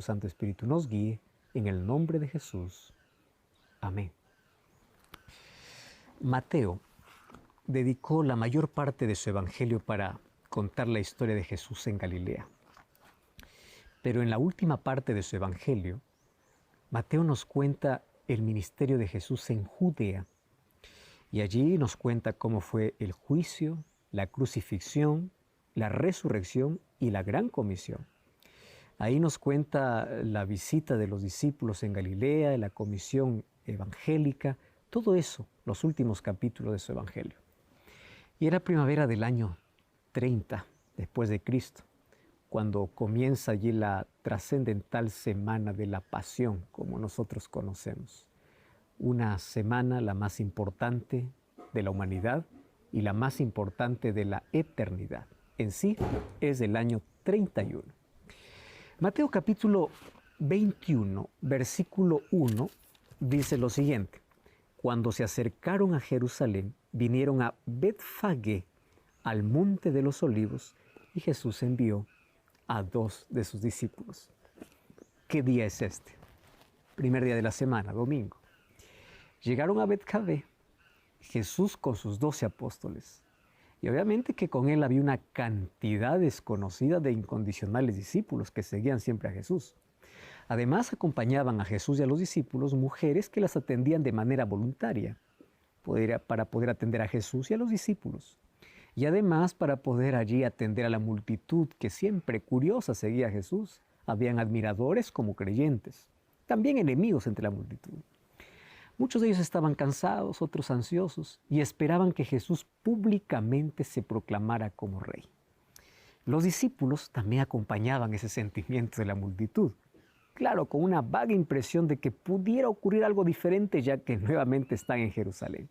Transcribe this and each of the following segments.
Santo Espíritu nos guíe, en el nombre de Jesús. Amén. Mateo dedicó la mayor parte de su evangelio para contar la historia de Jesús en Galilea. Pero en la última parte de su evangelio, Mateo nos cuenta el ministerio de Jesús en Judea. Y allí nos cuenta cómo fue el juicio, la crucifixión, la resurrección y la gran comisión. Ahí nos cuenta la visita de los discípulos en Galilea, la comisión evangélica, todo eso, los últimos capítulos de su evangelio. Y era primavera del año 30 después de Cristo, cuando comienza allí la trascendental semana de la pasión, como nosotros conocemos. Una semana la más importante de la humanidad y la más importante de la eternidad. En sí es del año 31. Mateo capítulo 21, versículo 1, dice lo siguiente. Cuando se acercaron a Jerusalén, vinieron a Betfagé, al monte de los olivos, y Jesús envió a 2 de sus discípulos. ¿Qué día es este? Primer día de la semana, domingo. Llegaron a Betfagé, Jesús con sus 12 apóstoles. Y obviamente que con él había una cantidad desconocida de incondicionales discípulos que seguían siempre a Jesús. Además, acompañaban a Jesús y a los discípulos mujeres que las atendían de manera voluntaria para poder atender a Jesús y a los discípulos. Y además para poder allí atender a la multitud que siempre curiosa seguía a Jesús. Habían admiradores como creyentes, también enemigos entre la multitud. Muchos de ellos estaban cansados, otros ansiosos, y esperaban que Jesús públicamente se proclamara como rey. Los discípulos también acompañaban ese sentimiento de la multitud. Claro, con una vaga impresión de que pudiera ocurrir algo diferente ya que nuevamente están en Jerusalén.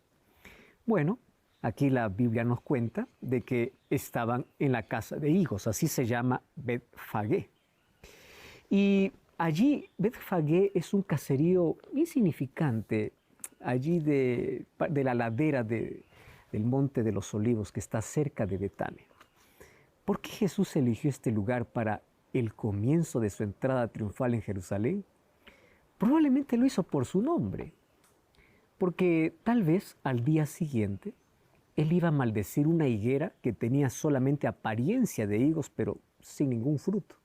Bueno, aquí la Biblia nos cuenta de que estaban en la casa de higos, así se llama Betfagé. Y allí Betfagé es un caserío insignificante, allí de la ladera del monte de los olivos que está cerca de Betania. ¿Por qué Jesús eligió este lugar para el comienzo de su entrada triunfal en Jerusalén? Probablemente lo hizo por su nombre, porque tal vez al día siguiente él iba a maldecir una higuera que tenía solamente apariencia de higos, pero sin ningún fruto.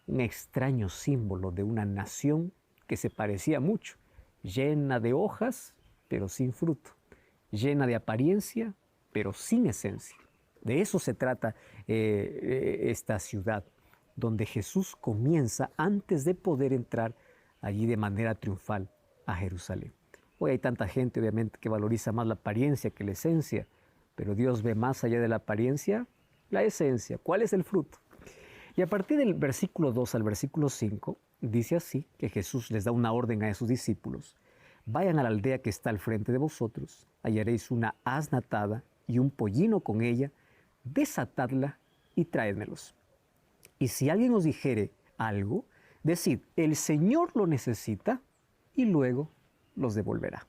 Un extraño símbolo de una nación que se parecía mucho, llena de hojas, pero sin fruto, llena de apariencia, pero sin esencia. De eso se trata esta ciudad, donde Jesús comienza antes de poder entrar allí de manera triunfal a Jerusalén. Hoy hay tanta gente, obviamente, que valoriza más la apariencia que la esencia, pero Dios ve más allá de la apariencia, la esencia. ¿Cuál es el fruto? Y a partir del versículo 2 al versículo 5, dice así, que Jesús les da una orden a sus discípulos. Vayan a la aldea que está al frente de vosotros, hallaréis una asna atada y un pollino con ella, desatadla y traédmelos. Y si alguien os dijere algo, decid, el Señor lo necesita, y luego los devolverá.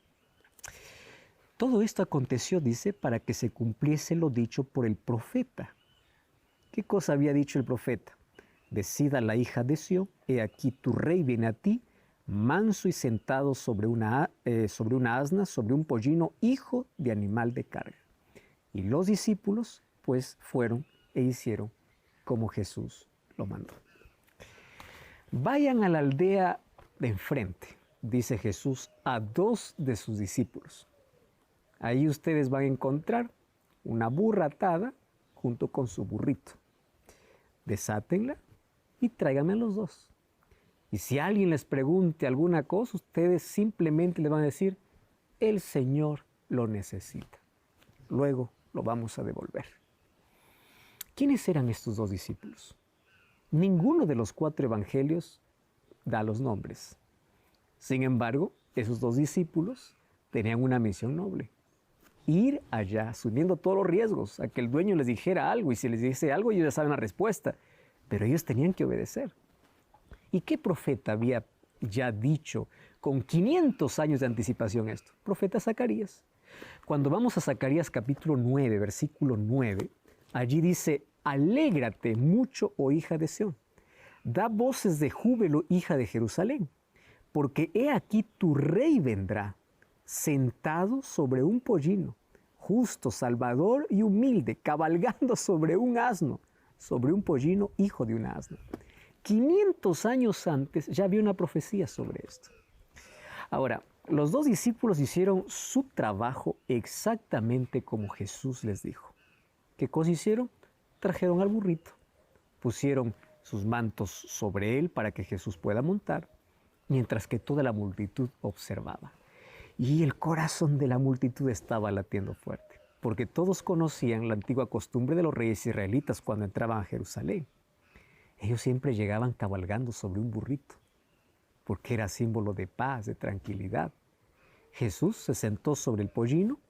Todo esto aconteció, dice, para que se cumpliese lo dicho por el profeta. ¿Qué cosa había dicho el profeta? Decid a la hija de Sión, he aquí tu rey viene a ti, manso y sentado sobre una asna, sobre un pollino, hijo de animal de carga. Y los discípulos, pues, fueron e hicieron como Jesús lo mandó. Vayan a la aldea de enfrente, dice Jesús a 2 de sus discípulos. Ahí ustedes van a encontrar una burra atada junto con su burrito. Desátenla y tráiganme a los 2. Y si alguien les pregunte alguna cosa, ustedes simplemente le van a decir, el Señor lo necesita. Luego lo vamos a devolver. ¿Quiénes eran estos 2 discípulos? Ninguno de los 4 evangelios da los nombres. Sin embargo, esos 2 discípulos tenían una misión noble. Ir allá, asumiendo todos los riesgos, a que el dueño les dijera algo, y si les dice algo, ellos ya saben la respuesta, pero ellos tenían que obedecer. ¿Y qué profeta había ya dicho con 500 años de anticipación esto? Profeta Zacarías. Cuando vamos a Zacarías capítulo 9, versículo 9, allí dice, alégrate mucho, oh hija de Sión. da voces de júbilo, hija de Jerusalén, porque he aquí tu rey vendrá, sentado sobre un pollino, justo, salvador y humilde, cabalgando sobre un asno, sobre un pollino, hijo de un asno. 500 años antes ya había una profecía sobre esto. Ahora, los dos discípulos hicieron su trabajo exactamente como Jesús les dijo. ¿Qué cosa hicieron? Trajeron al burrito, pusieron sus mantos sobre él para que Jesús pueda montar, mientras que toda la multitud observaba. Y el corazón de la multitud estaba latiendo fuerte, porque todos conocían la antigua costumbre de los reyes israelitas cuando entraban a Jerusalén. Ellos siempre llegaban cabalgando sobre un burrito, porque era símbolo de paz, de tranquilidad. Jesús se sentó sobre el pollino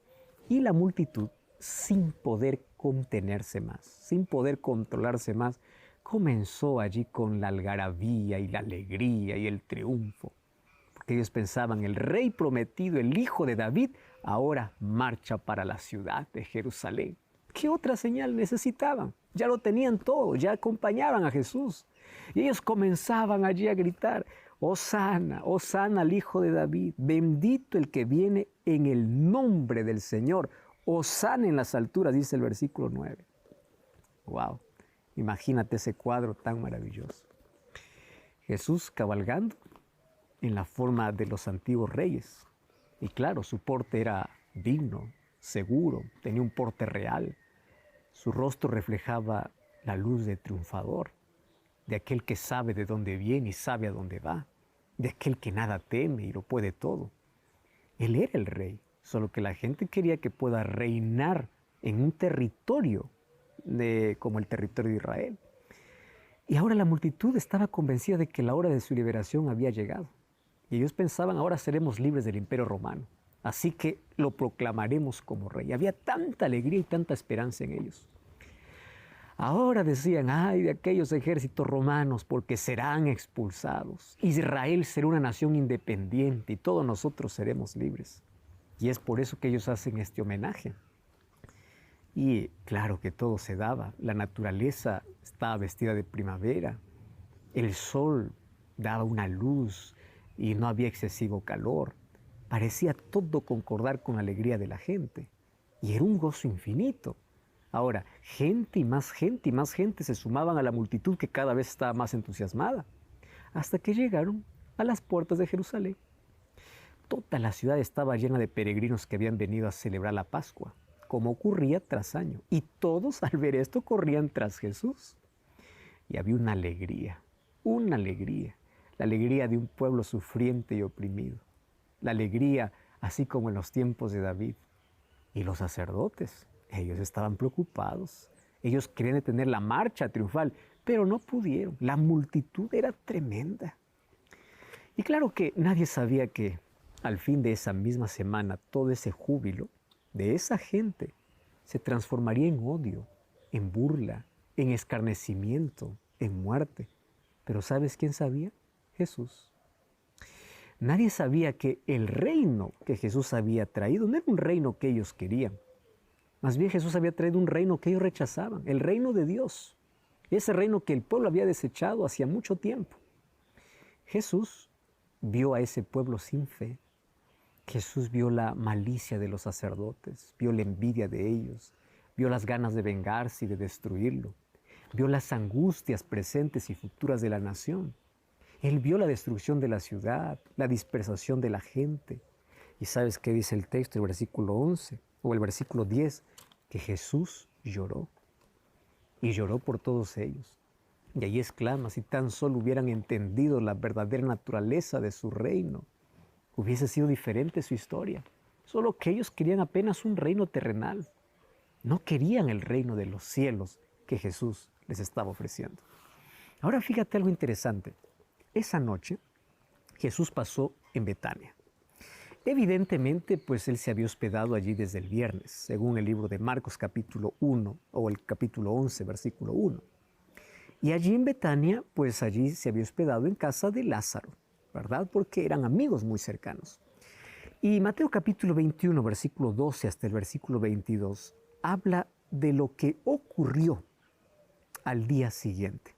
y la multitud, sin poder contenerse más, sin poder controlarse más, comenzó allí con la algarabía y la alegría y el triunfo. Porque ellos pensaban, el rey prometido, el hijo de David, ahora marcha para la ciudad de Jerusalén. ¿Qué otra señal necesitaban? Ya lo tenían todo, ya acompañaban a Jesús. Y ellos comenzaban allí a gritar, Hosana, Hosana al hijo de David, bendito el que viene en el nombre del Señor. Hosana en las alturas, dice el versículo 9. Wow, imagínate ese cuadro tan maravilloso. Jesús cabalgando en la forma de los antiguos reyes. Y claro, su porte era digno, seguro, tenía un porte real. Su rostro reflejaba la luz de triunfador, de aquel que sabe de dónde viene y sabe a dónde va, de aquel que nada teme y lo puede todo. Él era el rey, solo que la gente quería que pueda reinar en un territorio como el territorio de Israel. Y ahora la multitud estaba convencida de que la hora de su liberación había llegado. Y ellos pensaban, ahora seremos libres del imperio romano. Así que lo proclamaremos como rey. Había tanta alegría y tanta esperanza en ellos. Ahora decían, ay de aquellos ejércitos romanos, porque serán expulsados. Israel será una nación independiente y todos nosotros seremos libres. Y es por eso que ellos hacen este homenaje. Y claro que todo se daba. La naturaleza estaba vestida de primavera. El sol daba una luz y no había excesivo calor. Parecía todo concordar con la alegría de la gente. Y era un gozo infinito. Ahora, gente y más gente y más gente se sumaban a la multitud que cada vez estaba más entusiasmada, hasta que llegaron a las puertas de Jerusalén. Toda la ciudad estaba llena de peregrinos que habían venido a celebrar la Pascua, como ocurría tras año. Y todos al ver esto corrían tras Jesús. Y había una alegría, la alegría de un pueblo sufriente y oprimido. La alegría, así como en los tiempos de David. Y los sacerdotes, ellos estaban preocupados. Ellos querían detener la marcha triunfal, pero no pudieron. La multitud era tremenda. Y claro que nadie sabía que al fin de esa misma semana todo ese júbilo de esa gente se transformaría en odio, en burla, en escarnecimiento, en muerte. Pero ¿sabes quién sabía? Jesús. Nadie sabía que el reino que Jesús había traído no era un reino que ellos querían. Más bien Jesús había traído un reino que ellos rechazaban, el reino de Dios. Ese reino que el pueblo había desechado hacía mucho tiempo. Jesús vio a ese pueblo sin fe. Jesús vio la malicia de los sacerdotes, vio la envidia de ellos, vio las ganas de vengarse y de destruirlo. Vio las angustias presentes y futuras de la nación. Él vio la destrucción de la ciudad, la dispersación de la gente. ¿Y sabes qué dice el texto, el versículo 11 o el versículo 10? Que Jesús lloró. Y lloró por todos ellos. Y ahí exclama, si tan solo hubieran entendido la verdadera naturaleza de su reino, hubiese sido diferente su historia. Solo que ellos querían apenas un reino terrenal. No querían el reino de los cielos que Jesús les estaba ofreciendo. Ahora fíjate algo interesante. Esa noche Jesús pasó en Betania. Evidentemente, pues él se había hospedado allí desde el viernes, según el libro de Marcos capítulo 1 o el capítulo 11, versículo 1. Y allí en Betania, pues allí se había hospedado en casa de Lázaro, ¿verdad? Porque eran amigos muy cercanos. Y Mateo capítulo 21, versículo 12 hasta el versículo 22, habla de lo que ocurrió al día siguiente.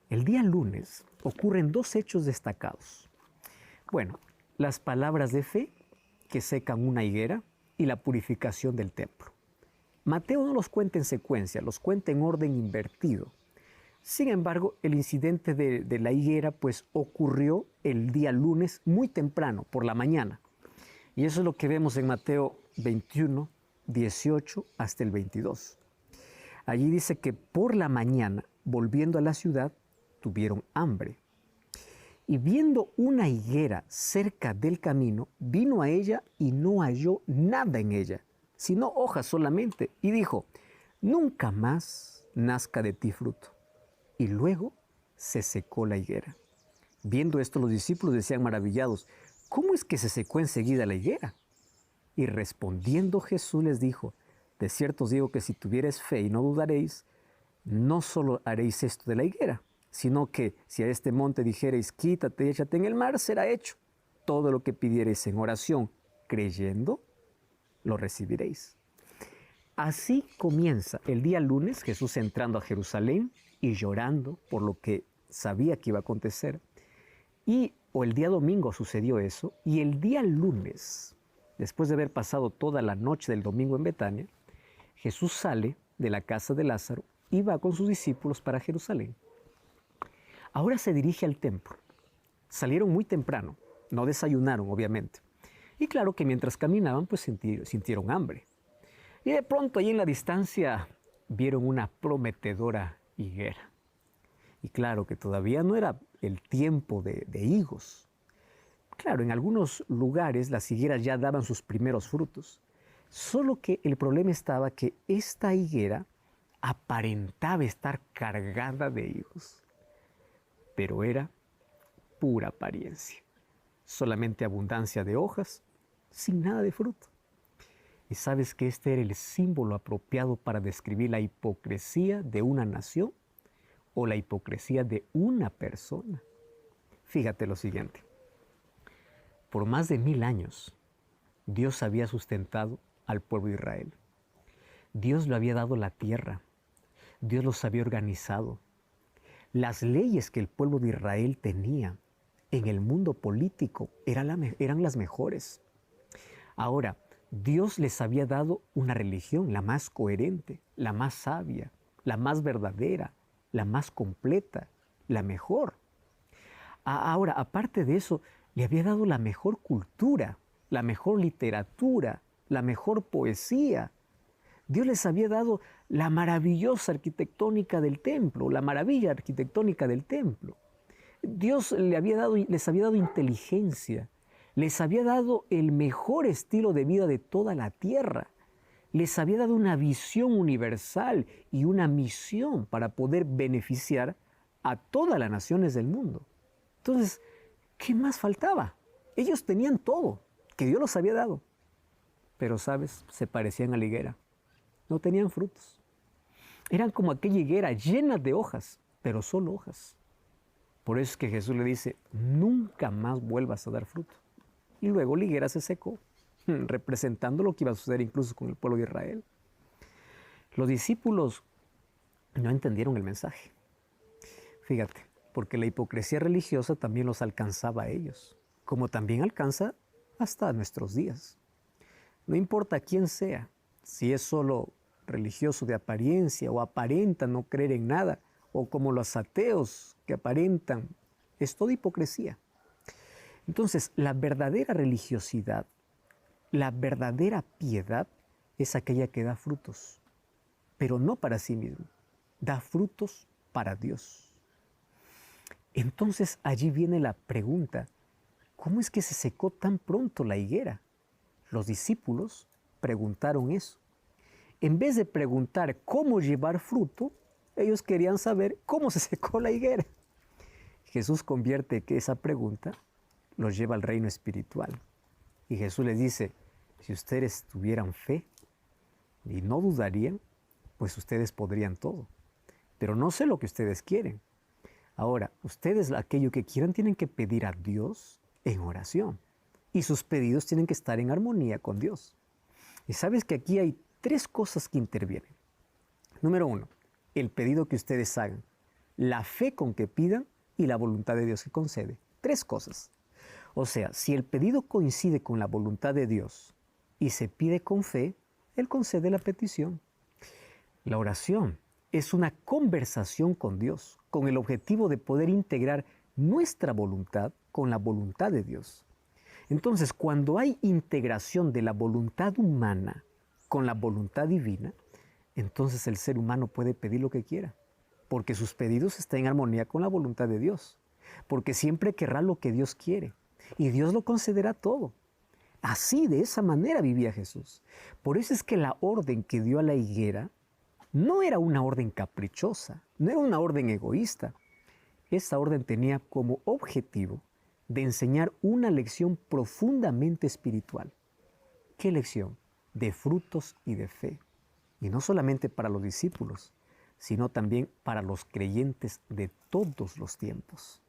El día lunes ocurren dos hechos destacados. Bueno, las palabras de fe que secan una higuera y la purificación del templo. Mateo no los cuenta en secuencia, los cuenta en orden invertido. Sin embargo, el incidente de la higuera pues ocurrió el día lunes muy temprano, por la mañana. Y eso es lo que vemos en Mateo 21, 18 hasta el 22. Allí dice que por la mañana, volviendo a la ciudad, tuvieron hambre. Y viendo una higuera cerca del camino, vino a ella y no halló nada en ella, sino hojas solamente, y dijo, nunca más nazca de ti fruto. Y luego se secó la higuera. Viendo esto, los discípulos decían maravillados, ¿cómo es que se secó enseguida la higuera? Y respondiendo Jesús les dijo, de cierto os digo que si tuviereis fe y no dudaréis, no solo haréis esto de la higuera, sino que si a este monte dijereis, quítate y échate en el mar, será hecho. Todo lo que pidiereis en oración, creyendo, lo recibiréis. Así comienza el día lunes, Jesús entrando a Jerusalén y llorando por lo que sabía que iba a acontecer. O el día domingo sucedió eso, y el día lunes, después de haber pasado toda la noche del domingo en Betania, Jesús sale de la casa de Lázaro y va con sus discípulos para Jerusalén. Ahora se dirige al templo. Salieron muy temprano, no desayunaron obviamente. Y claro que mientras caminaban pues sintieron hambre. Y de pronto ahí en la distancia vieron una prometedora higuera. Y claro que todavía no era el tiempo de higos. Claro, en algunos lugares las higueras ya daban sus primeros frutos. Solo que el problema estaba que esta higuera aparentaba estar cargada de higos. Pero era pura apariencia. Solamente abundancia de hojas, sin nada de fruto. ¿Y sabes que este era el símbolo apropiado para describir la hipocresía de una nación o la hipocresía de una persona? Fíjate lo siguiente. Por más de 1000 años, Dios había sustentado al pueblo de Israel. Dios le había dado la tierra. Dios los había organizado. Las leyes que el pueblo de Israel tenía en el mundo político eran las mejores. Ahora, Dios les había dado una religión, la más coherente, la más sabia, la más verdadera, la más completa, la mejor. Ahora, aparte de eso, le había dado la mejor cultura, la mejor literatura, la mejor poesía. Dios les había dado la maravillosa arquitectónica del templo, la maravilla arquitectónica del templo. Dios les había dado inteligencia, les había dado el mejor estilo de vida de toda la tierra, les había dado una visión universal y una misión para poder beneficiar a todas las naciones del mundo. Entonces, ¿qué más faltaba? Ellos tenían todo que Dios los había dado, pero, ¿sabes? Se parecían a la higuera. No tenían frutos. Eran como aquella higuera llena de hojas, pero solo hojas. Por eso es que Jesús le dice, nunca más vuelvas a dar fruto. Y luego la higuera se secó, representando lo que iba a suceder incluso con el pueblo de Israel. Los discípulos no entendieron el mensaje. Fíjate, porque la hipocresía religiosa también los alcanzaba a ellos, como también alcanza hasta nuestros días. No importa quién sea, si es solo religioso de apariencia o aparenta no creer en nada, o como los ateos que aparentan, es toda hipocresía. Entonces, la verdadera religiosidad, la verdadera piedad es aquella que da frutos, pero no para sí mismo, da frutos para Dios. Entonces, allí viene la pregunta, ¿cómo es que se secó tan pronto la higuera? Los discípulos preguntaron eso. En vez de preguntar cómo llevar fruto, ellos querían saber cómo se secó la higuera. Jesús convierte que esa pregunta los lleva al reino espiritual. Y Jesús les dice, si ustedes tuvieran fe y no dudarían, pues ustedes podrían todo. Pero no sé lo que ustedes quieren. Ahora, ustedes aquello que quieran tienen que pedir a Dios en oración. Y sus pedidos tienen que estar en armonía con Dios. Y sabes que aquí hay 3 cosas que intervienen. Número 1, el pedido que ustedes hagan la fe con que pidan y la voluntad de Dios que concede. 3 cosas. O sea, si el pedido coincide con la voluntad de Dios y se pide con fe, Él concede la petición. La oración es una conversación con Dios, con el objetivo de poder integrar nuestra voluntad con la voluntad de Dios. Entonces, cuando hay integración de la voluntad humana con la voluntad divina, entonces el ser humano puede pedir lo que quiera, porque sus pedidos están en armonía con la voluntad de Dios, porque siempre querrá lo que Dios quiere, y Dios lo concederá todo. Así, de esa manera vivía Jesús. Por eso es que la orden que dio a la higuera no era una orden caprichosa, no era una orden egoísta. Esa orden tenía como objetivo de enseñar una lección profundamente espiritual. ¿Qué lección? De frutos y de fe. Y no solamente para los discípulos, sino también para los creyentes de todos los tiempos.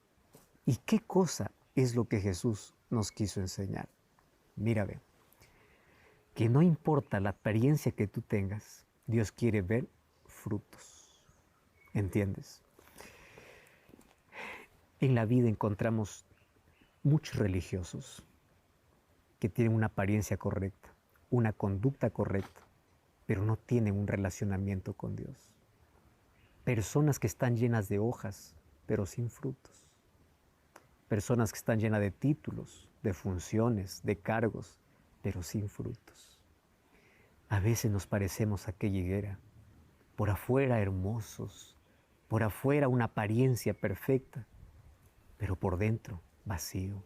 ¿Y qué cosa es lo que Jesús nos quiso enseñar? Mira, ve, que no importa la apariencia que tú tengas, Dios quiere ver frutos. ¿Entiendes? En la vida encontramos muchos religiosos que tienen una apariencia correcta, una conducta correcta, pero no tienen un relacionamiento con Dios. Personas que están llenas de hojas, pero sin frutos. Personas que están llenas de títulos, de funciones, de cargos, pero sin frutos. A veces nos parecemos a aquella higuera, por afuera hermosos, por afuera una apariencia perfecta, pero por dentro vacío.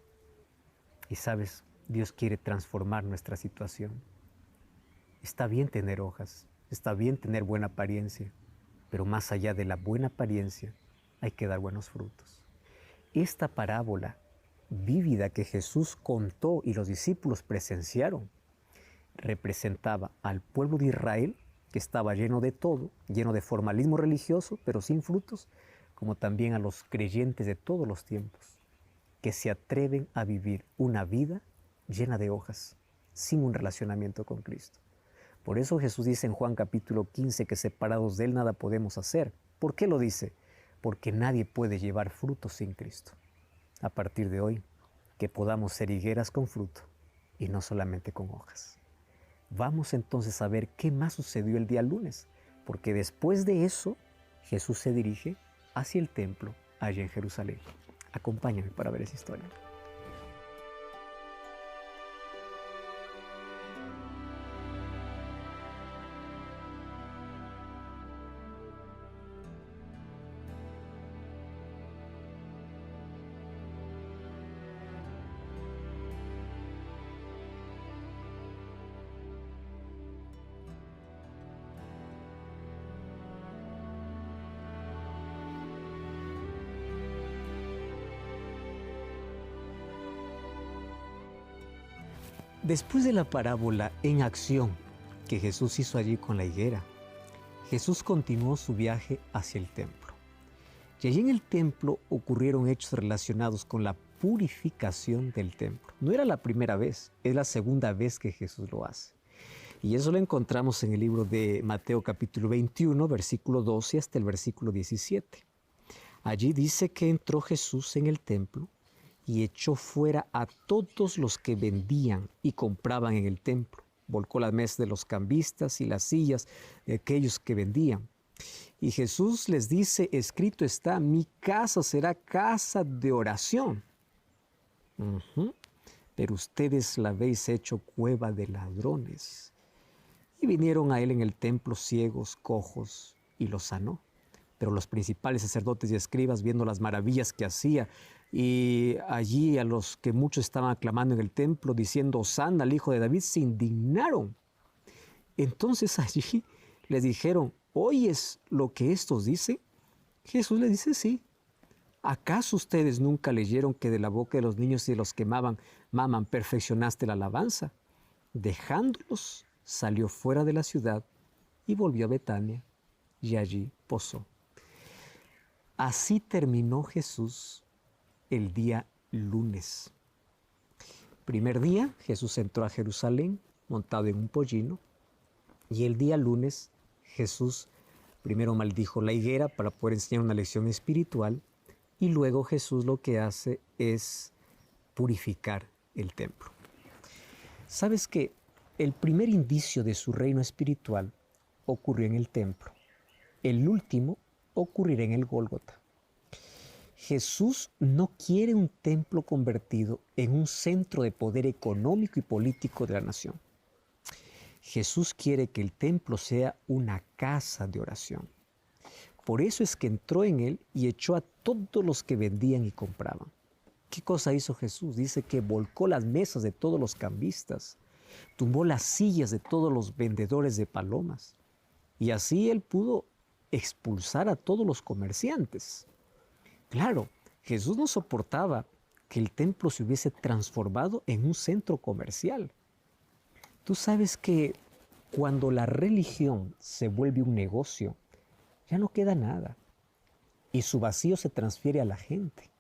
Y sabes, Dios quiere transformar nuestra situación. Está bien tener hojas, está bien tener buena apariencia, pero más allá de la buena apariencia hay que dar buenos frutos. Esta parábola vívida que Jesús contó y los discípulos presenciaron representaba al pueblo de Israel, que estaba lleno de todo, lleno de formalismo religioso, pero sin frutos, como también a los creyentes de todos los tiempos, que se atreven a vivir una vida llena de hojas, sin un relacionamiento con Cristo. Por eso Jesús dice en Juan capítulo 15 que separados de Él nada podemos hacer. ¿Por qué lo dice? Porque nadie puede llevar frutos sin Cristo. A partir de hoy, que podamos ser higueras con fruto y no solamente con hojas. Vamos entonces a ver qué más sucedió el día lunes, porque después de eso Jesús se dirige hacia el templo allá en Jerusalén. Acompáñame para ver esa historia. Después de la parábola en acción que Jesús hizo allí con la higuera, Jesús continuó su viaje hacia el templo. Y allí en el templo ocurrieron hechos relacionados con la purificación del templo. No era la primera vez, es la segunda vez que Jesús lo hace. Y eso lo encontramos en el libro de Mateo capítulo 21, versículo 12 hasta el versículo 17. Allí dice que entró Jesús en el templo y echó fuera a todos los que vendían y compraban en el templo. Volcó las mesas de los cambistas y las sillas de aquellos que vendían. Y Jesús les dice, escrito está, mi casa será casa de oración. Pero ustedes la habéis hecho cueva de ladrones. Y vinieron a él en el templo ciegos, cojos, y los sanó. Pero los principales sacerdotes y escribas, viendo las maravillas que hacía, y allí a los que muchos estaban aclamando en el templo, diciendo, Hosana al Hijo de David, se indignaron. Entonces allí les dijeron, ¿oyes lo que estos dicen? Jesús les dice, sí. ¿Acaso ustedes nunca leyeron que de la boca de los niños y de los que maman perfeccionaste la alabanza? Dejándolos, salió fuera de la ciudad y volvió a Betania, y allí posó. Así terminó Jesús el día lunes. Primer día, Jesús entró a Jerusalén montado en un pollino, y el día lunes Jesús Primero maldijo la higuera para poder enseñar una lección espiritual y luego Jesús lo que hace es purificar el templo. ¿Sabes que el primer indicio de su reino espiritual ocurrió en el templo? El último ocurrirá en el Gólgota. Jesús no quiere un templo convertido en un centro de poder económico y político de la nación. Jesús quiere que el templo sea una casa de oración. Por eso es que entró en él y echó a todos los que vendían y compraban. ¿Qué cosa hizo Jesús? Dice que volcó las mesas de todos los cambistas, tumbó las sillas de todos los vendedores de palomas. Y así él pudo expulsar a todos los comerciantes. Claro, Jesús no soportaba que el templo se hubiese transformado en un centro comercial. Tú sabes que cuando la religión se vuelve un negocio, ya no queda nada. Y su vacío se transfiere a la gente.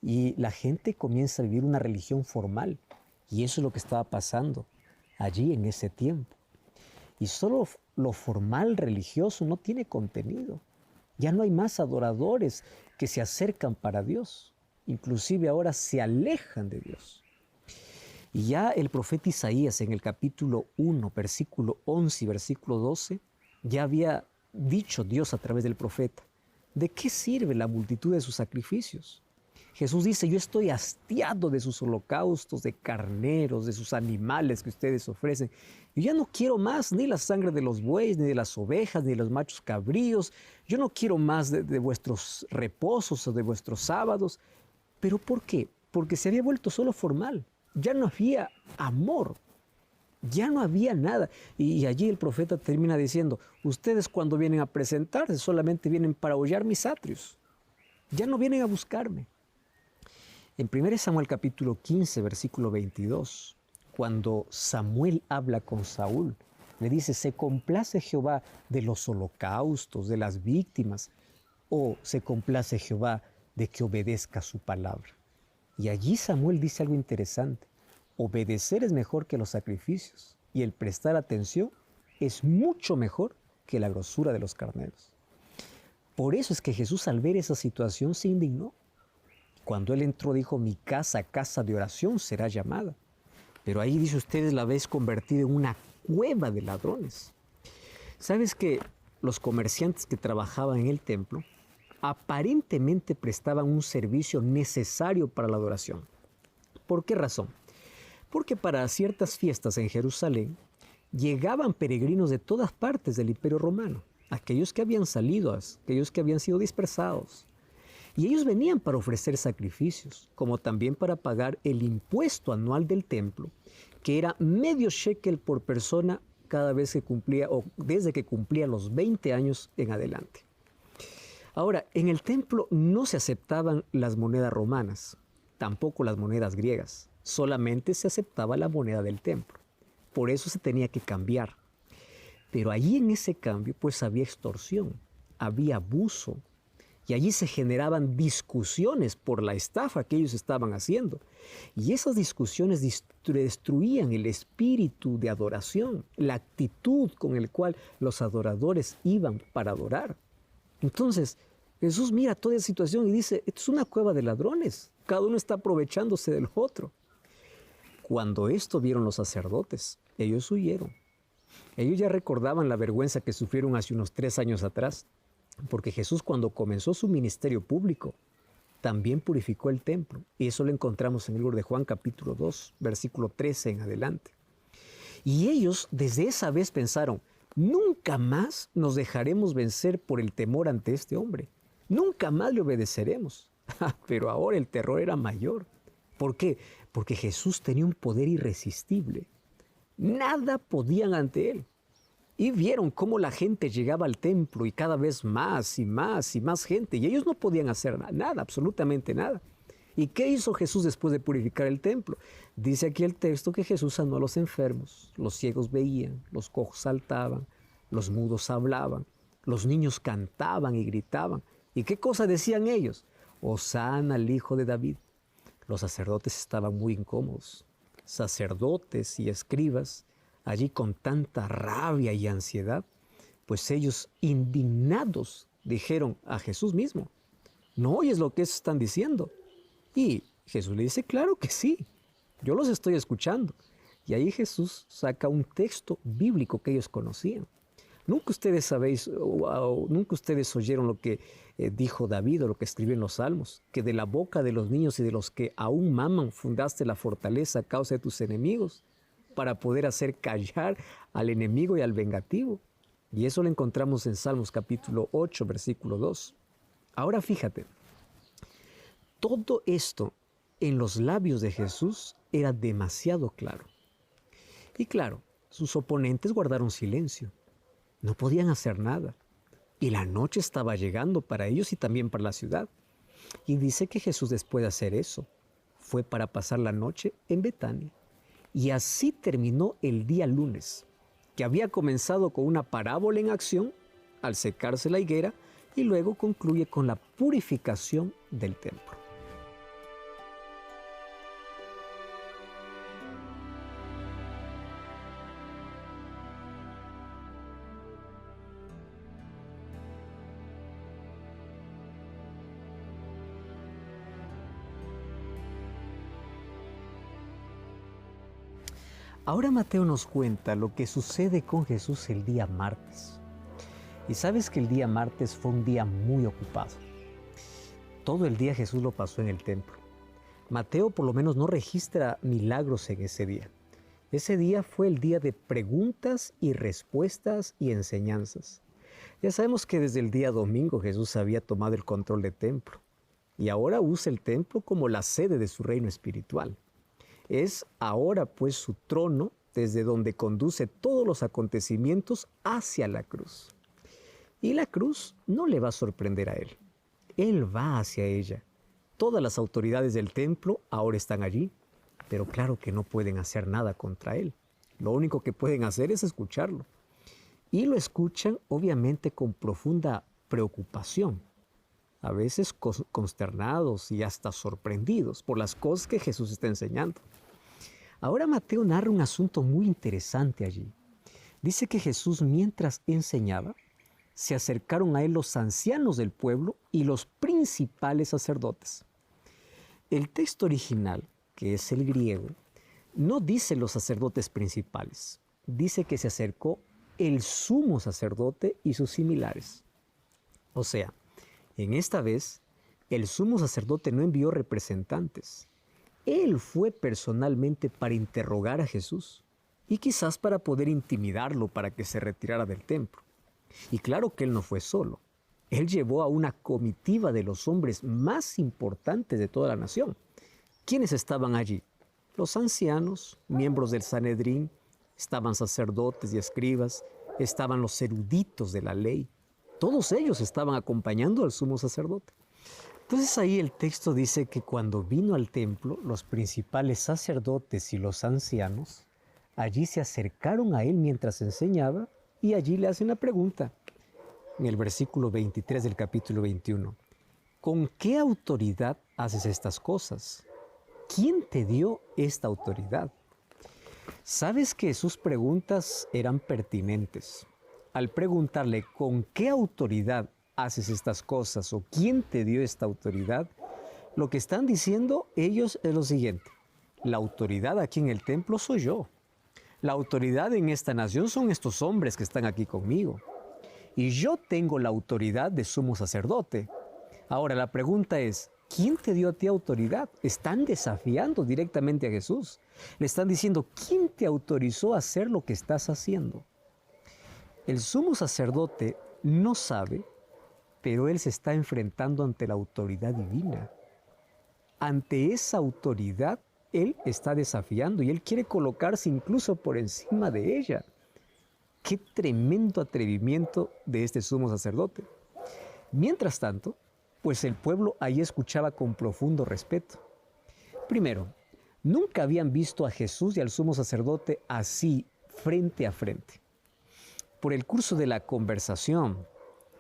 Y la gente comienza a vivir una religión formal. Y eso es lo que estaba pasando allí en ese tiempo. Y solo lo formal religioso no tiene contenido. Ya no hay más adoradores que se acercan para Dios. Inclusive ahora se alejan de Dios. Y ya el profeta Isaías en el capítulo 1, versículo 11 y versículo 12, ya había dicho Dios a través del profeta, ¿de qué sirve la multitud de sus sacrificios? Jesús dice, yo estoy hastiado de sus holocaustos, de carneros, de sus animales que ustedes ofrecen. Yo ya no quiero más ni la sangre de los bueyes, ni de las ovejas, ni de los machos cabríos. Yo no quiero más de vuestros reposos o de vuestros sábados. ¿Pero por qué? Porque se había vuelto solo formal. Ya no había amor. Ya no había nada. Y allí el profeta termina diciendo, ustedes cuando vienen a presentarse solamente vienen para hollar mis atrios. Ya no vienen a buscarme. En 1 Samuel capítulo 15, versículo 22, cuando Samuel habla con Saúl, le dice, ¿se complace Jehová de los holocaustos, de las víctimas? ¿O se complace Jehová de que obedezca su palabra? Y allí Samuel dice algo interesante. Obedecer es mejor que los sacrificios y el prestar atención es mucho mejor que la grosura de los carneros. Por eso es que Jesús al ver esa situación se indignó. Cuando él entró dijo, mi casa, casa de oración será llamada. Pero ahí dice, ustedes la habéis convertido en una cueva de ladrones. ¿Sabes que los comerciantes que trabajaban en el templo aparentemente prestaban un servicio necesario para la adoración? ¿Por qué razón? Porque para ciertas fiestas en Jerusalén llegaban peregrinos de todas partes del Imperio Romano, aquellos que habían salido, aquellos que habían sido dispersados. Y ellos venían para ofrecer sacrificios, como también para pagar el impuesto anual del templo, que era medio shekel por persona cada vez que cumplía, o desde que cumplía los 20 años en adelante. Ahora, en el templo no se aceptaban las monedas romanas, tampoco las monedas griegas, solamente se aceptaba la moneda del templo. Por eso se tenía que cambiar. Pero allí en ese cambio pues había extorsión, había abuso, y allí se generaban discusiones por la estafa que ellos estaban haciendo. Y esas discusiones destruían el espíritu de adoración, la actitud con la cual los adoradores iban para adorar. Entonces, Jesús mira toda esa situación y dice, esto es una cueva de ladrones. Cada uno está aprovechándose del otro. Cuando esto vieron los sacerdotes, ellos huyeron. Ellos ya recordaban la vergüenza que sufrieron hace unos 3 años atrás. Porque Jesús cuando comenzó su ministerio público, también purificó el templo. Y eso lo encontramos en el libro de Juan capítulo 2, versículo 13 en adelante. Y ellos desde esa vez pensaron, nunca más nos dejaremos vencer por el temor ante este hombre. Nunca más le obedeceremos. Pero ahora el terror era mayor. ¿Por qué? Porque Jesús tenía un poder irresistible. Nada podían ante él. Y vieron cómo la gente llegaba al templo y cada vez más y más y más gente. Y ellos no podían hacer nada, absolutamente nada. ¿Y qué hizo Jesús después de purificar el templo? Dice aquí el texto que Jesús sanó a los enfermos, los ciegos veían, los cojos saltaban, los mudos hablaban, los niños cantaban y gritaban. ¿Y qué cosa decían ellos? Hosana al Hijo de David. Los sacerdotes estaban muy incómodos. Sacerdotes y escribas allí con tanta rabia y ansiedad, Pues ellos, indignados, dijeron a Jesús mismo, ¿no oyes lo que están diciendo? Y Jesús le dice, claro que sí, yo los estoy escuchando. Y ahí Jesús saca un texto bíblico que ellos conocían. Nunca ustedes sabéis, nunca ustedes oyeron lo que dijo David o lo que escribió en los Salmos, que de la boca de los niños y de los que aún maman fundaste la fortaleza a causa de tus enemigos, para poder hacer callar al enemigo y al vengativo. Y eso lo encontramos en Salmos capítulo 8, versículo 2. Ahora fíjate, todo esto en los labios de Jesús era demasiado claro. Y claro, sus oponentes guardaron silencio. No podían hacer nada. Y la noche estaba llegando para ellos y también para la ciudad. Y dice que Jesús, después de hacer eso, fue para pasar la noche en Betania. Y así terminó el día lunes, que había comenzado con una parábola en acción al secarse la higuera y luego concluye con la purificación del templo. Ahora Mateo nos cuenta lo que sucede con Jesús el día martes. Y sabes que el día martes fue un día muy ocupado. Todo el día Jesús lo pasó en el templo. Mateo por lo menos no registra milagros en ese día. Ese día fue el día de preguntas y respuestas y enseñanzas. Ya sabemos que desde el día domingo Jesús había tomado el control del templo y ahora usa el templo como la sede de su reino espiritual. Es ahora pues su trono desde donde conduce todos los acontecimientos hacia la cruz. Y la cruz no le va a sorprender a él. Él va hacia ella. Todas las autoridades del templo ahora están allí, pero claro que no pueden hacer nada contra él. Lo único que pueden hacer es escucharlo. Y lo escuchan obviamente con profunda preocupación, a veces consternados y hasta sorprendidos por las cosas que Jesús está enseñando. Ahora Mateo narra un asunto muy interesante allí. Dice que Jesús, mientras enseñaba, se acercaron a él los ancianos del pueblo y los principales sacerdotes. El texto original, que es el griego, no dice los sacerdotes principales. Dice que se acercó el sumo sacerdote y sus similares. O sea, en esta vez, el sumo sacerdote no envió representantes. Él fue personalmente para interrogar a Jesús y quizás para poder intimidarlo para que se retirara del templo. Y claro que él no fue solo. Él llevó a una comitiva de los hombres más importantes de toda la nación. ¿Quiénes estaban allí? Los ancianos, miembros del Sanedrín, estaban sacerdotes y escribas, estaban los eruditos de la ley. Todos ellos estaban acompañando al sumo sacerdote. Entonces ahí el texto dice que cuando vino al templo, los principales sacerdotes y los ancianos, allí se acercaron a él mientras enseñaba y allí le hacen la pregunta. En el versículo 23 del capítulo 21, ¿con qué autoridad haces estas cosas? ¿Quién te dio esta autoridad? Sabes que sus preguntas eran pertinentes. Al preguntarle ¿con qué autoridad haces estas cosas o quién te dio esta autoridad? Lo que están diciendo ellos es lo siguiente: la autoridad aquí en el templo soy yo. La autoridad en esta nación son estos hombres que están aquí conmigo. Y yo tengo la autoridad de sumo sacerdote. Ahora la pregunta es, ¿quién te dio a ti autoridad? Están desafiando directamente a Jesús. Le están diciendo, ¿quién te autorizó a hacer lo que estás haciendo? El sumo sacerdote no sabe, pero él se está enfrentando ante la autoridad divina. Ante esa autoridad, él está desafiando y él quiere colocarse incluso por encima de ella. ¡Qué tremendo atrevimiento de este sumo sacerdote! Mientras tanto, pues el pueblo ahí escuchaba con profundo respeto. Primero, nunca habían visto a Jesús y al sumo sacerdote así, frente a frente. Por el curso de la conversación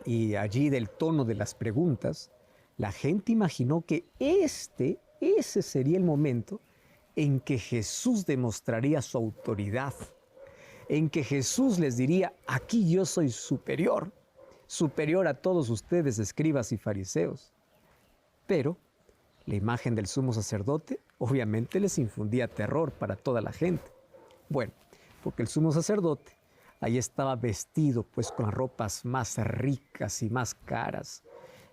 y allí del tono de las preguntas, la gente imaginó que ese sería el momento en que Jesús demostraría su autoridad. en que Jesús les diría, aquí yo soy superior, superior a todos ustedes, escribas y fariseos. Pero la imagen del sumo sacerdote obviamente les infundía terror para toda la gente. Bueno, porque el sumo sacerdote ahí estaba vestido pues con las ropas más ricas y más caras.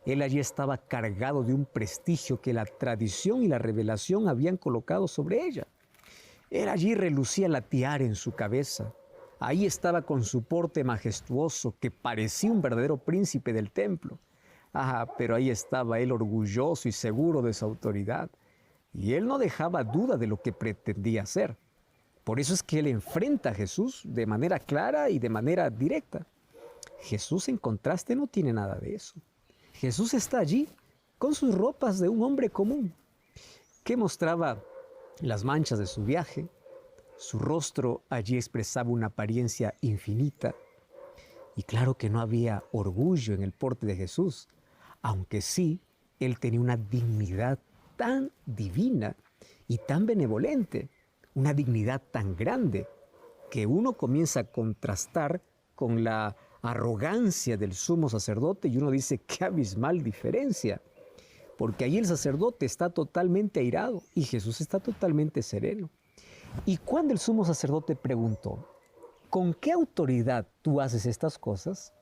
Él allí estaba cargado de un prestigio que la tradición y la revelación habían colocado sobre ella. Él allí relucía la tiara en su cabeza. Ahí estaba con su porte majestuoso que parecía un verdadero príncipe del templo. Pero ahí estaba él orgulloso y seguro de su autoridad. Y él no dejaba duda de lo que pretendía hacer. Por eso es que él enfrenta a Jesús de manera clara y de manera directa. Jesús, en contraste, no tiene nada de eso. Jesús está allí con sus ropas de un hombre común, que mostraba las manchas de su viaje. Su rostro allí expresaba una apariencia infinita. Y claro que no había orgullo en el porte de Jesús, aunque sí, él tenía una dignidad tan divina y tan benevolente, una dignidad tan grande, que uno comienza a contrastar con la arrogancia del sumo sacerdote y uno dice, qué abismal diferencia, porque ahí el sacerdote está totalmente airado y Jesús está totalmente sereno. Y cuando el sumo sacerdote preguntó, ¿con qué autoridad tú haces estas cosas?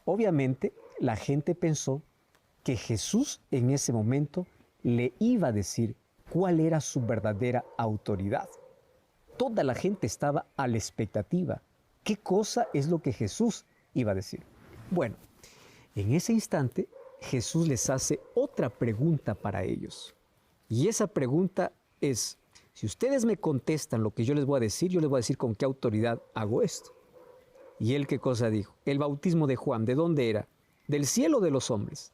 Obviamente la gente pensó que Jesús en ese momento le iba a decir cuál era su verdadera autoridad. Toda la gente estaba a la expectativa. ¿Qué cosa es lo que Jesús iba a decir? Bueno, en ese instante Jesús les hace otra pregunta para ellos. Y esa pregunta es, si ustedes me contestan lo que yo les voy a decir, yo les voy a decir con qué autoridad hago esto. ¿Y él qué cosa dijo? El bautismo de Juan, ¿de dónde era? ¿Del cielo o de los hombres?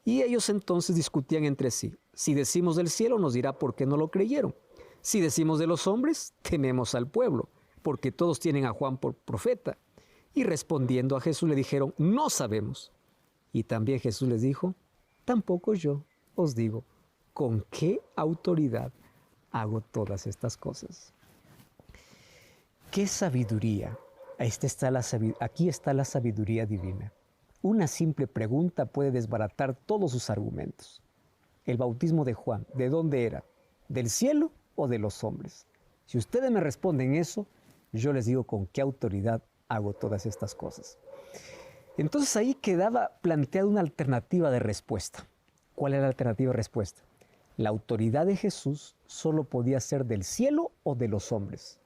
Y ellos entonces discutían entre sí. Si decimos del cielo, nos dirá por qué no lo creyeron. Si decimos de los hombres, tememos al pueblo, porque todos tienen a Juan por profeta. Y respondiendo a Jesús le dijeron, no sabemos. Y también Jesús les dijo, tampoco yo os digo, ¿con qué autoridad hago todas estas cosas? ¿Qué sabiduría? Aquí está la sabiduría divina. Una simple pregunta puede desbaratar todos sus argumentos. El bautismo de Juan, ¿de dónde era? ¿Del cielo o de los hombres? Si ustedes me responden eso, yo les digo con qué autoridad hago todas estas cosas. Entonces ahí quedaba planteada una alternativa de respuesta. ¿Cuál era la alternativa de respuesta? La autoridad de Jesús solo podía ser del cielo o de los hombres.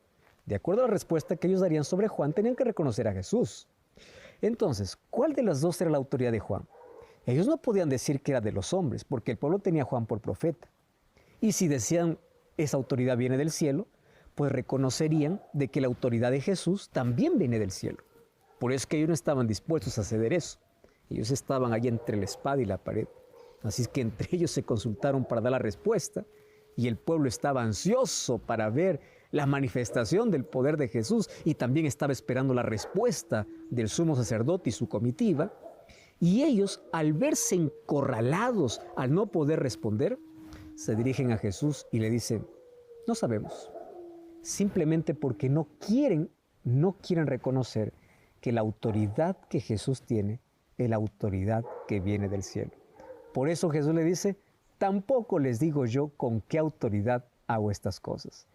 De acuerdo a la respuesta que ellos darían sobre Juan, tenían que reconocer a Jesús. Entonces, ¿cuál de las dos era la autoridad de Juan? Ellos no podían decir que era de los hombres, porque el pueblo tenía a Juan por profeta. Y si decían esa autoridad viene del cielo, pues reconocerían de que la autoridad de Jesús también viene del cielo. Por eso es que ellos no estaban dispuestos a ceder eso. Ellos estaban allí entre la espada y la pared. Así es que entre ellos se consultaron para dar la respuesta y el pueblo estaba ansioso para ver la manifestación del poder de Jesús y también estaba esperando la respuesta del sumo sacerdote y su comitiva. Y ellos, al verse encorralados, al no poder responder, se dirigen a Jesús y le dicen, no sabemos, simplemente porque no quieren reconocer que la autoridad que Jesús tiene es la autoridad que viene del cielo. Por eso Jesús le dice, tampoco les digo yo con qué autoridad hago estas cosas.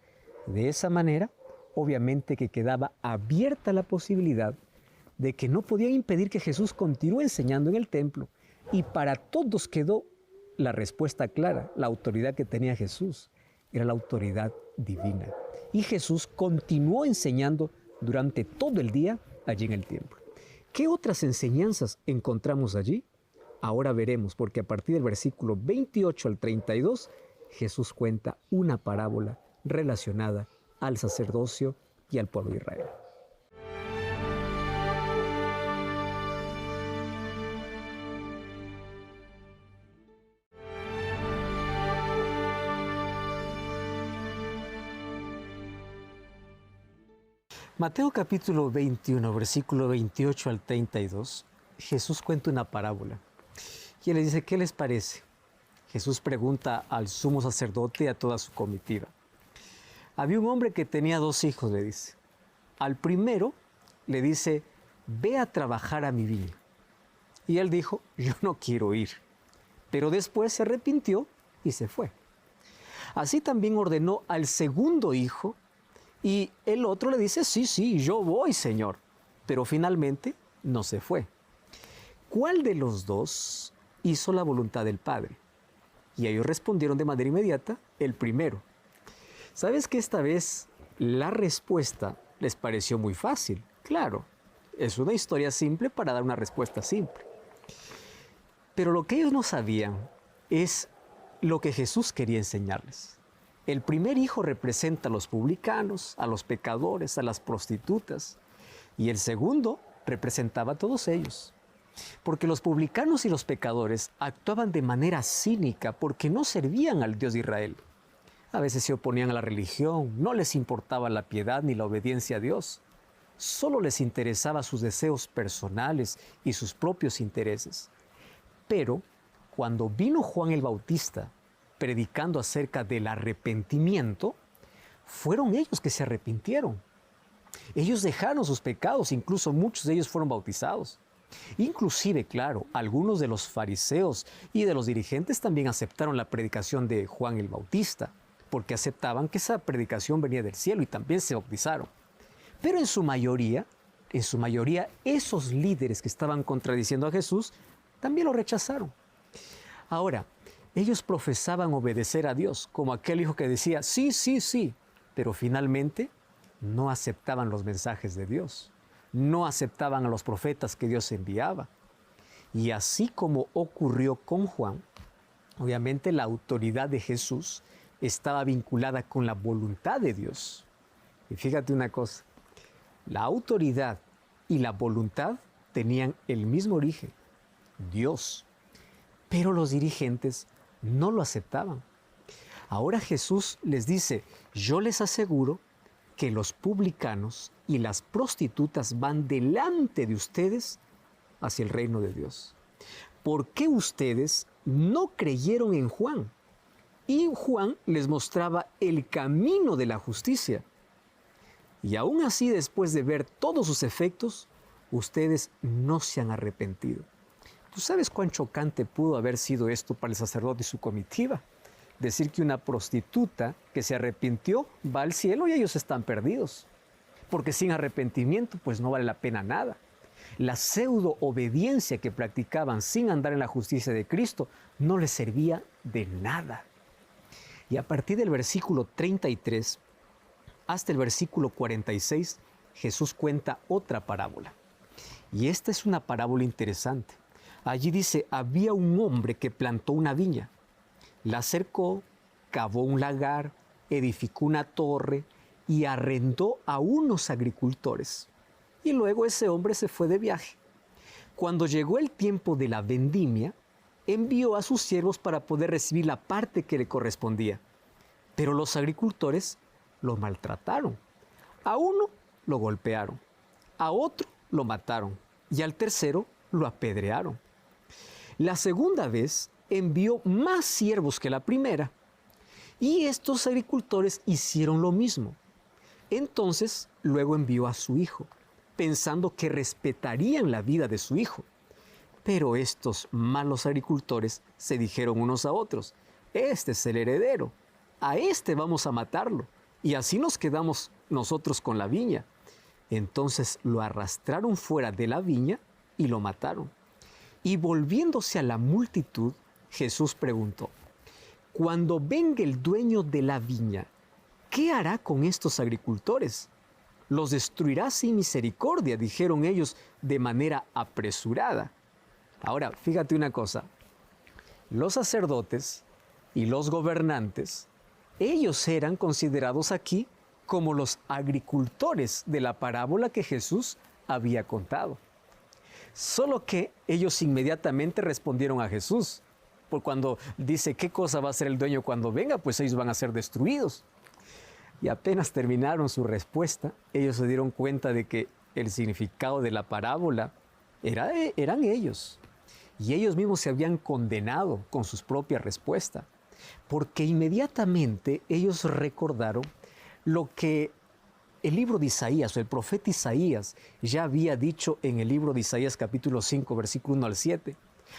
De esa manera, obviamente que quedaba abierta la posibilidad de que no podían impedir que Jesús continúe enseñando en el templo. Y para todos quedó la respuesta clara, la autoridad que tenía Jesús era la autoridad divina. Y Jesús continuó enseñando durante todo el día allí en el templo. ¿Qué otras enseñanzas encontramos allí? Ahora veremos, porque a partir del versículo 28 al 32, Jesús cuenta una parábola relacionada al sacerdocio y al pueblo de Israel. Mateo capítulo 21, versículo 28 al 32, Jesús cuenta una parábola. Y él le dice, ¿qué les parece? Jesús pregunta al sumo sacerdote y a toda su comitiva. Había un hombre que tenía 2 hijos, le dice. Al primero le dice, ve a trabajar a mi viña. Y él dijo, yo no quiero ir. Pero después se arrepintió y se fue. Así también ordenó al segundo hijo y el otro le dice, sí, yo voy, Señor. Pero finalmente no se fue. ¿Cuál de los dos hizo la voluntad del Padre? Y ellos respondieron de manera inmediata, el primero. ¿Sabes que esta vez la respuesta les pareció muy fácil? Claro, es una historia simple para dar una respuesta simple. Pero lo que ellos no sabían es lo que Jesús quería enseñarles. El primer hijo representa a los publicanos, a los pecadores, a las prostitutas. Y el segundo representaba a todos ellos. Porque los publicanos y los pecadores actuaban de manera cínica porque no servían al Dios de Israel. A veces se oponían a la religión, no les importaba la piedad ni la obediencia a Dios. Solo les interesaba sus deseos personales y sus propios intereses. Pero cuando vino Juan el Bautista predicando acerca del arrepentimiento, fueron ellos que se arrepintieron. Ellos dejaron sus pecados, incluso muchos de ellos fueron bautizados. Inclusive, claro, algunos de los fariseos y de los dirigentes también aceptaron la predicación de Juan el Bautista, porque aceptaban que esa predicación venía del cielo y también se bautizaron. Pero en su mayoría, esos líderes que estaban contradiciendo a Jesús también lo rechazaron. Ahora, ellos profesaban obedecer a Dios, como aquel hijo que decía, sí, pero finalmente no aceptaban los mensajes de Dios. No aceptaban a los profetas que Dios enviaba. Y así como ocurrió con Juan, obviamente la autoridad de Jesús estaba vinculada con la voluntad de Dios. Y fíjate una cosa, la autoridad y la voluntad tenían el mismo origen, Dios. Pero los dirigentes no lo aceptaban. Ahora Jesús les dice, yo les aseguro que los publicanos y las prostitutas van delante de ustedes hacia el reino de Dios. ¿Por qué ustedes no creyeron en Juan? Y Juan les mostraba el camino de la justicia. Y aún así, después de ver todos sus efectos, ustedes no se han arrepentido. ¿Tú sabes cuán chocante pudo haber sido esto para el sacerdote y su comitiva? Decir que una prostituta que se arrepintió va al cielo y ellos están perdidos. Porque sin arrepentimiento pues no vale la pena nada. La pseudo obediencia que practicaban sin andar en la justicia de Cristo no les servía de nada. Y a partir del versículo 33 hasta el versículo 46, Jesús cuenta otra parábola. Y esta es una parábola interesante. Allí dice, había un hombre que plantó una viña, la cercó, cavó un lagar, edificó una torre y arrendó a unos agricultores. Y luego ese hombre se fue de viaje. Cuando llegó el tiempo de la vendimia, envió a sus siervos para poder recibir la parte que le correspondía. Pero los agricultores lo maltrataron. A uno lo golpearon, a otro lo mataron y al tercero lo apedrearon. La segunda vez envió más siervos que la primera y estos agricultores hicieron lo mismo. Entonces luego envió a su hijo, pensando que respetarían la vida de su hijo. Pero estos malos agricultores se dijeron unos a otros, este es el heredero, a este vamos a matarlo y así nos quedamos nosotros con la viña. Entonces lo arrastraron fuera de la viña y lo mataron. Y volviéndose a la multitud, Jesús preguntó, cuando venga el dueño de la viña, ¿qué hará con estos agricultores? Los destruirá sin misericordia, dijeron ellos de manera apresurada. Ahora, fíjate una cosa, los sacerdotes y los gobernantes, ellos eran considerados aquí como los agricultores de la parábola que Jesús había contado. Solo que ellos inmediatamente respondieron a Jesús, por cuando dice qué cosa va a hacer el dueño cuando venga, pues ellos van a ser destruidos. Y apenas terminaron su respuesta, ellos se dieron cuenta de que el significado de la parábola eran ellos. Y ellos mismos se habían condenado con sus propias respuestas, porque inmediatamente ellos recordaron lo que El libro de Isaías, o el profeta Isaías, ya había dicho en el libro de Isaías capítulo 5, versículo 1 al 7,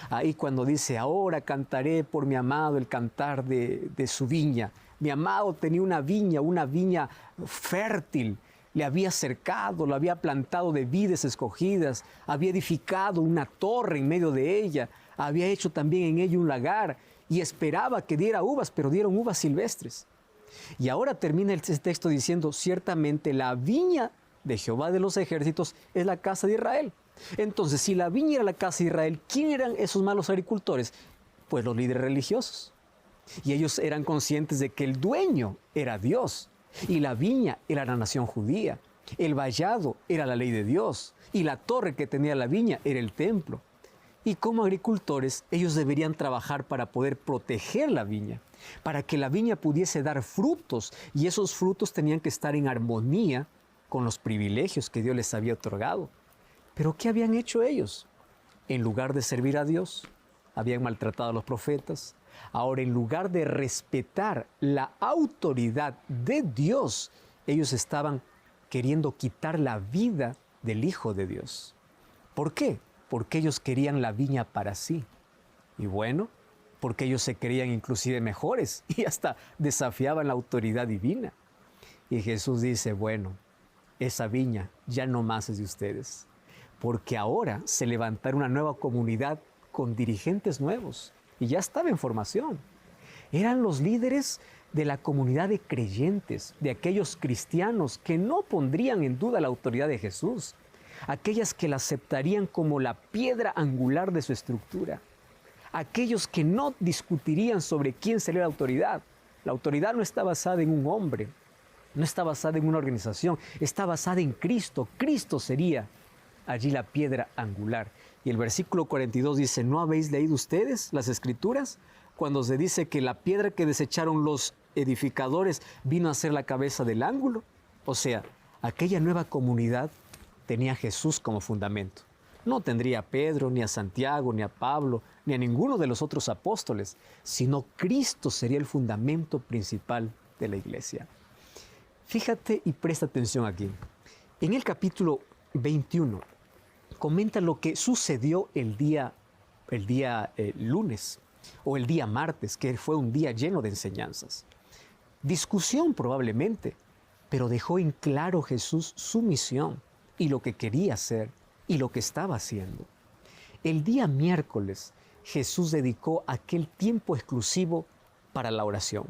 ahí cuando dice, ahora cantaré por mi amado el cantar de su viña. Mi amado tenía una viña fértil, le había cercado, lo había plantado de vides escogidas, había edificado una torre en medio de ella, había hecho también en ella un lagar y esperaba que diera uvas, pero dieron uvas silvestres. Y ahora termina el texto diciendo, ciertamente la viña de Jehová de los ejércitos es la casa de Israel. Entonces, si la viña era la casa de Israel, ¿quién eran esos malos agricultores? Pues los líderes religiosos. Y ellos eran conscientes de que el dueño era Dios, y la viña era la nación judía, el vallado era la ley de Dios, y la torre que tenía la viña era el templo. Y como agricultores, ellos deberían trabajar para poder proteger la viña, para que la viña pudiese dar frutos, y esos frutos tenían que estar en armonía con los privilegios que Dios les había otorgado. Pero ¿qué habían hecho ellos? En lugar de servir a Dios, habían maltratado a los profetas. Ahora, en lugar de respetar la autoridad de Dios, ellos estaban queriendo quitar la vida del Hijo de Dios. ¿Por qué? Porque ellos querían la viña para sí. Y bueno, porque ellos se creían inclusive mejores y hasta desafiaban la autoridad divina. Y Jesús dice, bueno, esa viña ya no más es de ustedes, porque ahora se levantará una nueva comunidad con dirigentes nuevos. Y ya estaba en formación. Eran los líderes de la comunidad de creyentes, de aquellos cristianos que no pondrían en duda la autoridad de Jesús, aquellas que la aceptarían como la piedra angular de su estructura, aquellos que no discutirían sobre quién sería la autoridad. La autoridad no está basada en un hombre, no está basada en una organización, está basada en Cristo. Cristo sería allí la piedra angular. Y el versículo 42 dice, ¿no habéis leído ustedes las Escrituras? Cuando se dice que la piedra que desecharon los edificadores vino a ser la cabeza del ángulo. O sea, aquella nueva comunidad tenía a Jesús como fundamento. No tendría a Pedro, ni a Santiago, ni a Pablo, ni a ninguno de los otros apóstoles, sino Cristo sería el fundamento principal de la iglesia. Fíjate y presta atención aquí. En el capítulo 21, comenta lo que sucedió el día lunes o el día martes, que fue un día lleno de enseñanzas. Discusión probablemente, pero dejó en claro Jesús su misión y lo que quería hacer y lo que estaba haciendo. El día miércoles, Jesús dedicó aquel tiempo exclusivo para la oración.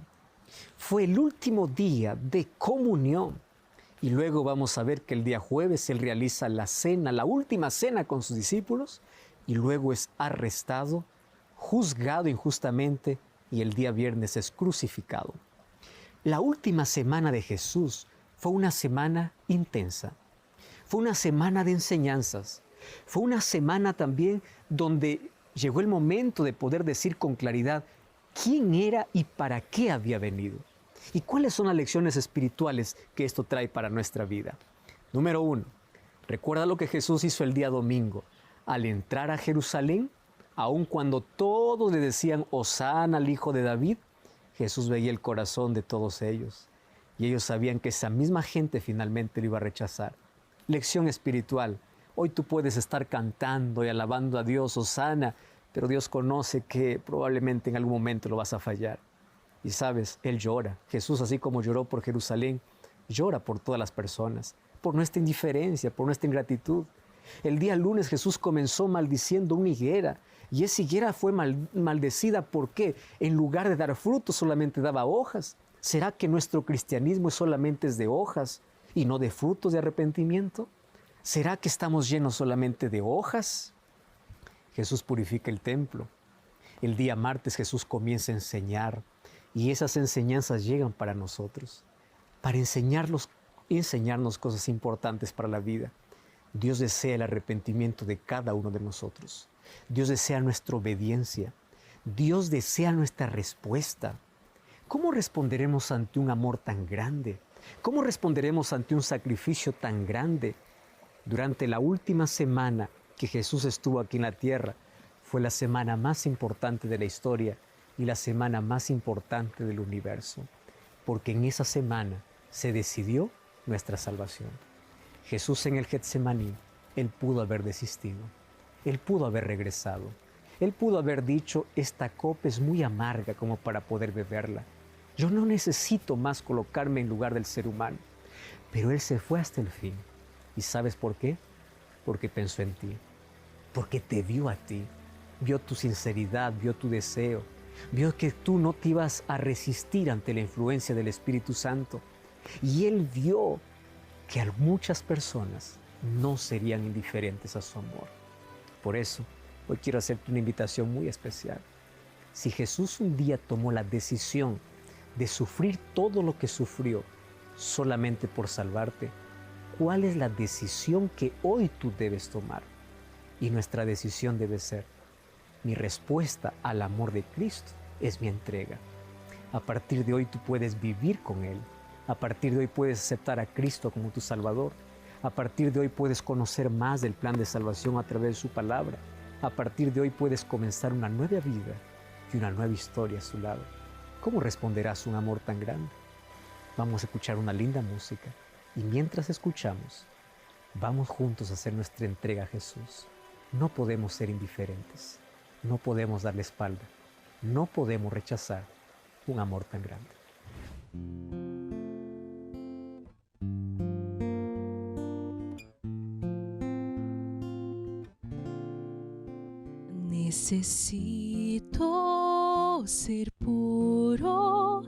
Fue el último día de comunión. Y luego vamos a ver que el día jueves Él realiza la cena, la última cena con sus discípulos, y luego es arrestado, juzgado injustamente, y el día viernes es crucificado. La última semana de Jesús fue una semana intensa, fue una semana de enseñanzas, fue una semana también donde llegó el momento de poder decir con claridad quién era y para qué había venido. ¿Y cuáles son las lecciones espirituales que esto trae para nuestra vida? Número 1, recuerda lo que Jesús hizo el día domingo. Al entrar a Jerusalén, aun cuando todos le decían Hosana al Hijo de David, Jesús veía el corazón de todos ellos. Y ellos sabían que esa misma gente finalmente lo iba a rechazar. Lección espiritual. Hoy tú puedes estar cantando y alabando a Dios, Hosana, pero Dios conoce que probablemente en algún momento lo vas a fallar. Y sabes, Él llora. Jesús, así como lloró por Jerusalén, llora por todas las personas, por nuestra indiferencia, por nuestra ingratitud. El día lunes Jesús comenzó maldiciendo una higuera, y esa higuera fue maldecida. ¿Por qué? En lugar de dar frutos solamente daba hojas. ¿Será que nuestro cristianismo solamente es de hojas y no de frutos de arrepentimiento? ¿Será que estamos llenos solamente de hojas? Jesús purifica el templo. El día martes Jesús comienza a enseñar. Y esas enseñanzas llegan para nosotros, para enseñarnos cosas importantes para la vida. Dios desea el arrepentimiento de cada uno de nosotros. Dios desea nuestra obediencia. Dios desea nuestra respuesta. ¿Cómo responderemos ante un amor tan grande? ¿Cómo responderemos ante un sacrificio tan grande? Durante la última semana que Jesús estuvo aquí en la tierra, fue la semana más importante de la historia y la semana más importante del universo, porque en esa semana se decidió nuestra salvación. Jesús en el Getsemaní, Él pudo haber desistido, Él pudo haber regresado, Él pudo haber dicho, esta copa es muy amarga como para poder beberla. Yo no necesito más colocarme en lugar del ser humano. Pero Él se fue hasta el fin. ¿Y sabes por qué? Porque pensó en ti, porque te vio a ti, vio tu sinceridad, vio tu deseo, vio que tú no te ibas a resistir ante la influencia del Espíritu Santo. Y Él vio que a muchas personas no serían indiferentes a su amor. Por eso, hoy quiero hacerte una invitación muy especial. Si Jesús un día tomó la decisión de sufrir todo lo que sufrió solamente por salvarte, ¿cuál es la decisión que hoy tú debes tomar? Y nuestra decisión debe ser, mi respuesta al amor de Cristo es mi entrega. A partir de hoy tú puedes vivir con Él. A partir de hoy puedes aceptar a Cristo como tu Salvador. A partir de hoy puedes conocer más del plan de salvación a través de su palabra. A partir de hoy puedes comenzar una nueva vida y una nueva historia a su lado. ¿Cómo responderás a un amor tan grande? Vamos a escuchar una linda música y mientras escuchamos, vamos juntos a hacer nuestra entrega a Jesús. No podemos ser indiferentes, no podemos darle espalda, no podemos rechazar un amor tan grande. Necesito ser puro,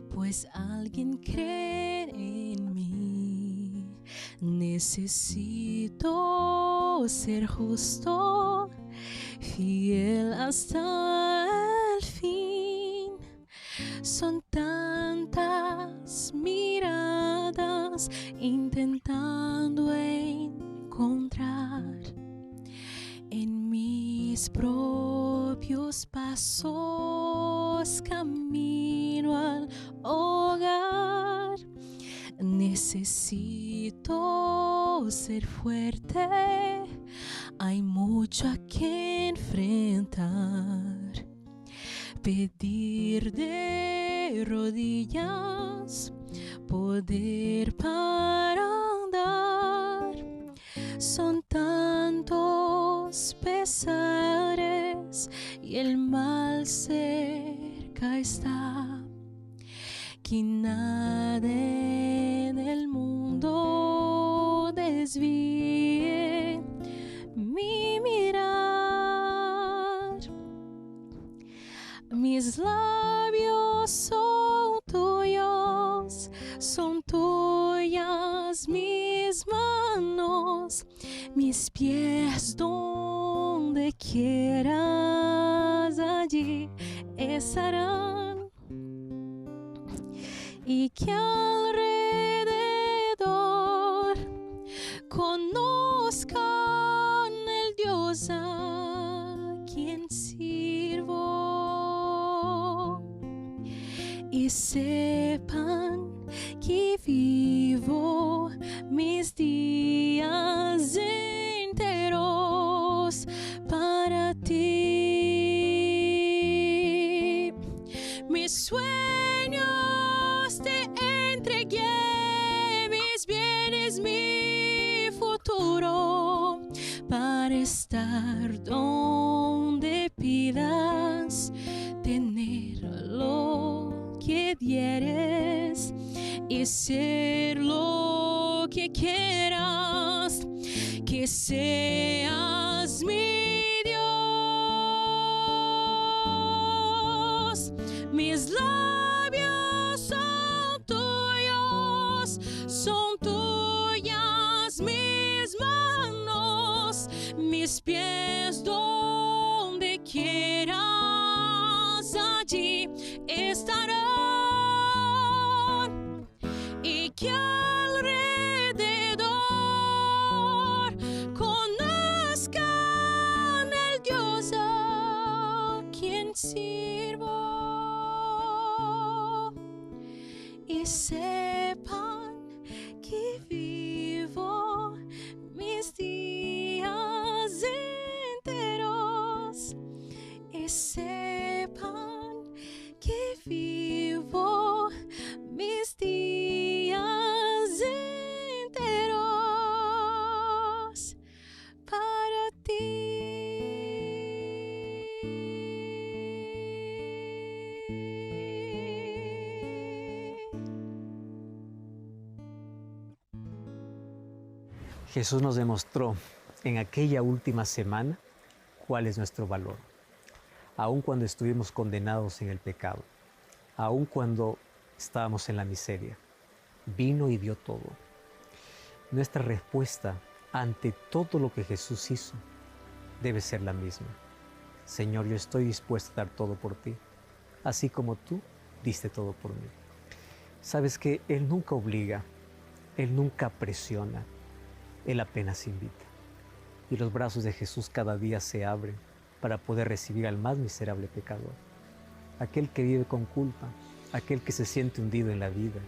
pues alguien cree en mí. Necesito ser justo, fiel hasta el fin. Son tantas miradas intentando encontrar en mis propios pasos camino al hogar. Necesito ser fuerte, hay mucho a que enfrentar. Pedir de rodillas, poder para andar. Son tantos pesares y el mal cerca está, que nada en el mundo desvíe mi mirar. Mis labios son tuyas mis manos, mis pies donde quieras allí estarán, y que alrededor conozcan el Dios a quien sirvo y sepan que vivo mis días enteros para ti. Mis sueños te entregué, mis bienes, mi futuro, para estar donde pidas, tener lo que dieres y ser lo que quieras, que seas mi Dios. Mis labios son tuyas mis manos, mis pies donde quieras allí estarán, y que alrededor conozcan el Dios a quien sirvo y sepan que vivo mis días enteros, y sepan que vivo mis días enteros Jesús nos demostró en aquella última semana cuál es nuestro valor. Aun cuando estuvimos condenados en el pecado, aun cuando estábamos en la miseria, vino y dio todo. Nuestra respuesta ante todo lo que Jesús hizo debe ser la misma. Señor, yo estoy dispuesto a dar todo por ti, así como tú diste todo por mí. Sabes que Él nunca obliga, Él nunca presiona, Él apenas invita. Y los brazos de Jesús cada día se abren para poder recibir al más miserable pecador, aquel que vive con culpa, aquel que se siente hundido en la vida,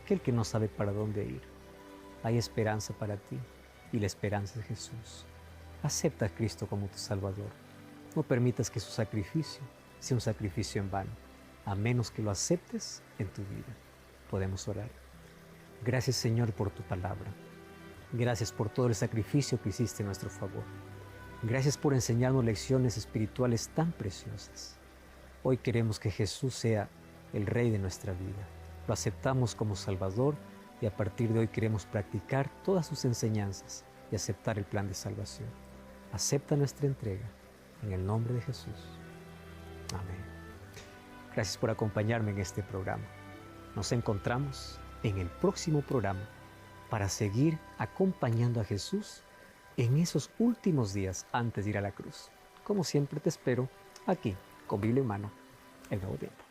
aquel que no sabe para dónde ir. Hay esperanza para ti y la esperanza es Jesús. Acepta a Cristo como tu Salvador. No permitas que su sacrificio sea un sacrificio en vano, a menos que lo aceptes en tu vida. Podemos orar. Gracias, Señor, por tu palabra. Gracias por todo el sacrificio que hiciste en nuestro favor. Gracias por enseñarnos lecciones espirituales tan preciosas. Hoy queremos que Jesús sea el Rey de nuestra vida. Lo aceptamos como Salvador y a partir de hoy queremos practicar todas sus enseñanzas y aceptar el plan de salvación. Acepta nuestra entrega en el nombre de Jesús. Amén. Gracias por acompañarme en este programa. Nos encontramos en el próximo programa para seguir acompañando a Jesús en esos últimos días antes de ir a la cruz. Como siempre te espero aquí, con Biblia en mano, el Nuevo Tiempo.